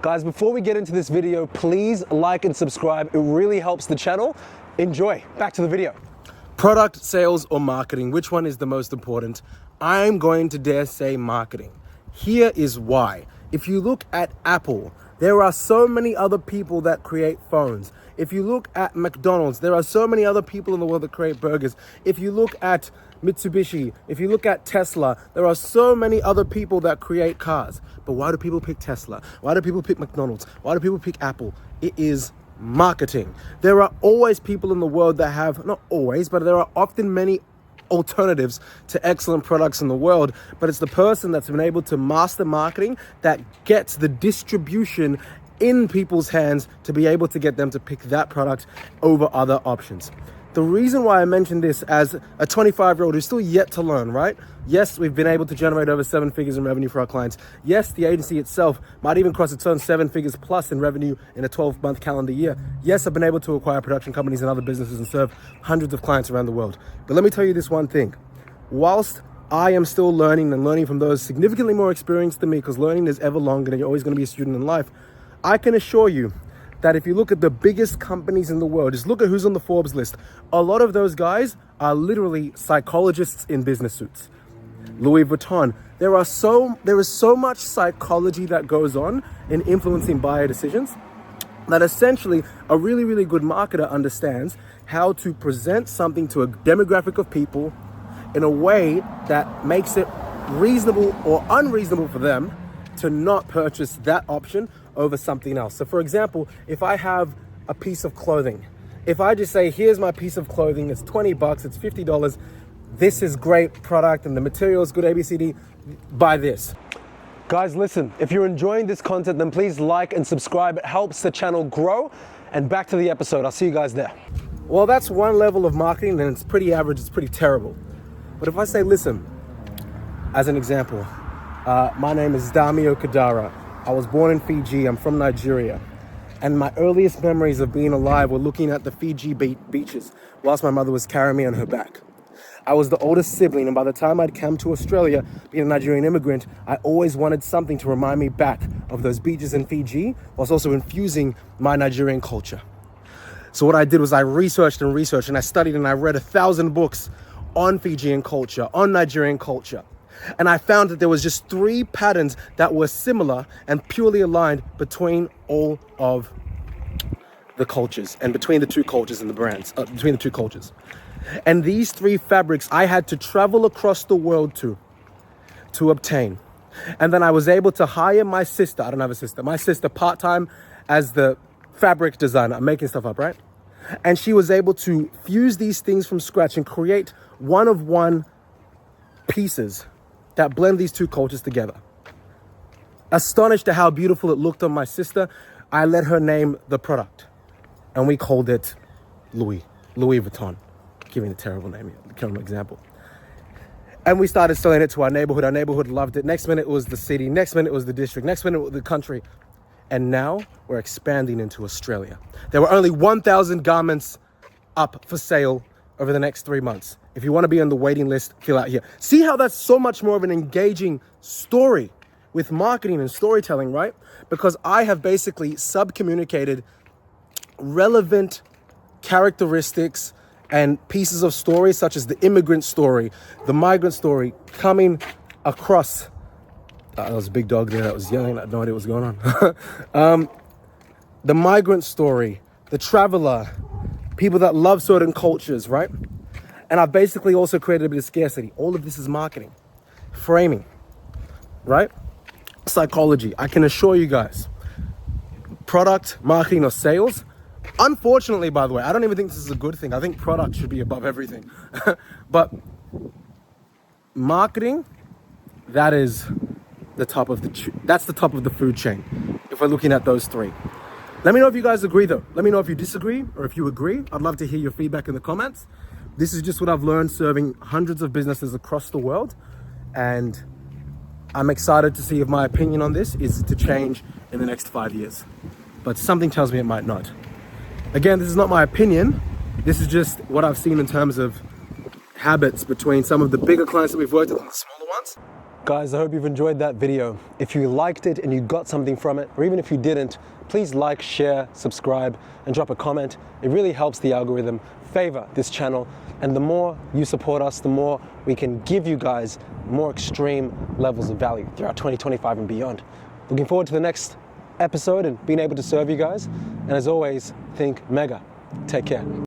Guys, before we get into this video, please like and subscribe. It really helps the channel. Enjoy. Back to the video. Product, sales, or marketing, which one is the most important? I'm going to dare say marketing. Here is why. If you look at Apple, there are so many other people that create phones. If you look at McDonald's, there are so many other people in the world that create burgers. If you look at Mitsubishi, if you look at Tesla, there are so many other people that create cars. But why do people pick Tesla? Why do people pick McDonald's? Why do people pick Apple? It is marketing. There are always people in the world that have, not always, but there are often many alternatives to excellent products in the world, but it's the person that's been able to master marketing that gets the distribution in people's hands to be able to get them to pick that product over other options. The reason why I mentioned this as a 25-year-old who's still yet to learn, right? Yes, we've been able to generate over 7 figures in revenue for our clients. Yes, the agency itself might even cross its own 7 figures plus in revenue in a 12-month calendar year. Yes, I've been able to acquire production companies and other businesses and serve hundreds of clients around the world. But let me tell you this one thing. Whilst I am still learning and learning from those significantly more experienced than me, because learning is ever longer and you're always going to be a student in life, I can assure you that if you look at the biggest companies in the world, just look at who's on the Forbes list. A lot of those guys are literally psychologists in business suits. Louis Vuitton. There is so much psychology that goes on in influencing buyer decisions that essentially a really, really good marketer understands how to present something to a demographic of people in a way that makes it reasonable or unreasonable for them to not purchase that option over something else. So for example, if I have a piece of clothing, if I just say, here's my piece of clothing, it's $20, it's $50, this is great product and the material is good, ABCD, buy this. Guys, listen, if you're enjoying this content, then please like and subscribe. It helps the channel grow. And back to the episode. I'll see you guys there. Well, that's one level of marketing and it's pretty average, it's pretty terrible. But if I say, listen, as an example, my name is Damio Kadara. I was born in Fiji, I'm from Nigeria. And my earliest memories of being alive were looking at the Fiji beaches whilst my mother was carrying me on her back. I was the oldest sibling, and by the time I'd come to Australia, being a Nigerian immigrant, I always wanted something to remind me back of those beaches in Fiji, whilst also infusing my Nigerian culture. So what I did was I researched and I studied and I read 1,000 books on Fijian culture, on Nigerian culture. And I found that there was just 3 patterns that were similar and purely aligned between all of the cultures and between the 2 cultures and the brands, between the 2 cultures. And these 3 fabrics I had to travel across the world to obtain. And then I was able to hire my sister, I don't have a sister, my sister part-time as the fabric designer. I'm making stuff up, right? And she was able to fuse these things from scratch and create one-of-one pieces that blend these 2 cultures together. Astonished at how beautiful it looked on my sister, I let her name the product. And we called it Louis Vuitton. Giving a terrible name here, terrible example. And we started selling it to our neighborhood loved it. Next minute it was the city, next minute it was the district, next minute it was the country. And now we're expanding into Australia. There were only 1,000 garments up for sale over the next 3 months. If you want to be on the waiting list, fill out here. See how that's so much more of an engaging story with marketing and storytelling, right? Because I have basically sub-communicated relevant characteristics and pieces of story, such as the immigrant story, the migrant story, coming across. There was a big dog there that was yelling. I had no idea what was going on. The migrant story, the traveler, people that love certain cultures, right? And I've basically also created a bit of scarcity. All of this is marketing, framing, right? Psychology. I can assure you guys, product, marketing, or sales, unfortunately, by the way, I don't even think this is a good thing. I think product should be above everything. But marketing, that is the top of that's the top of the food chain. If we're looking at those 3. Let me know if you guys agree though. Let me know if you disagree or if you agree. I'd love to hear your feedback in the comments. This is just what I've learned serving hundreds of businesses across the world. And I'm excited to see if my opinion on this is to change in the next 5 years. But something tells me it might not. Again, this is not my opinion. This is just what I've seen in terms of habits between some of the bigger clients that we've worked with and the smaller ones. Guys, I hope you've enjoyed that video. If you liked it and you got something from it, or even if you didn't, please like, share, subscribe, and drop a comment. It really helps the algorithm favor this channel. And the more you support us, the more we can give you guys more extreme levels of value throughout 2025 and beyond. Looking forward to the next episode and being able to serve you guys. And as always, think mega. Take care.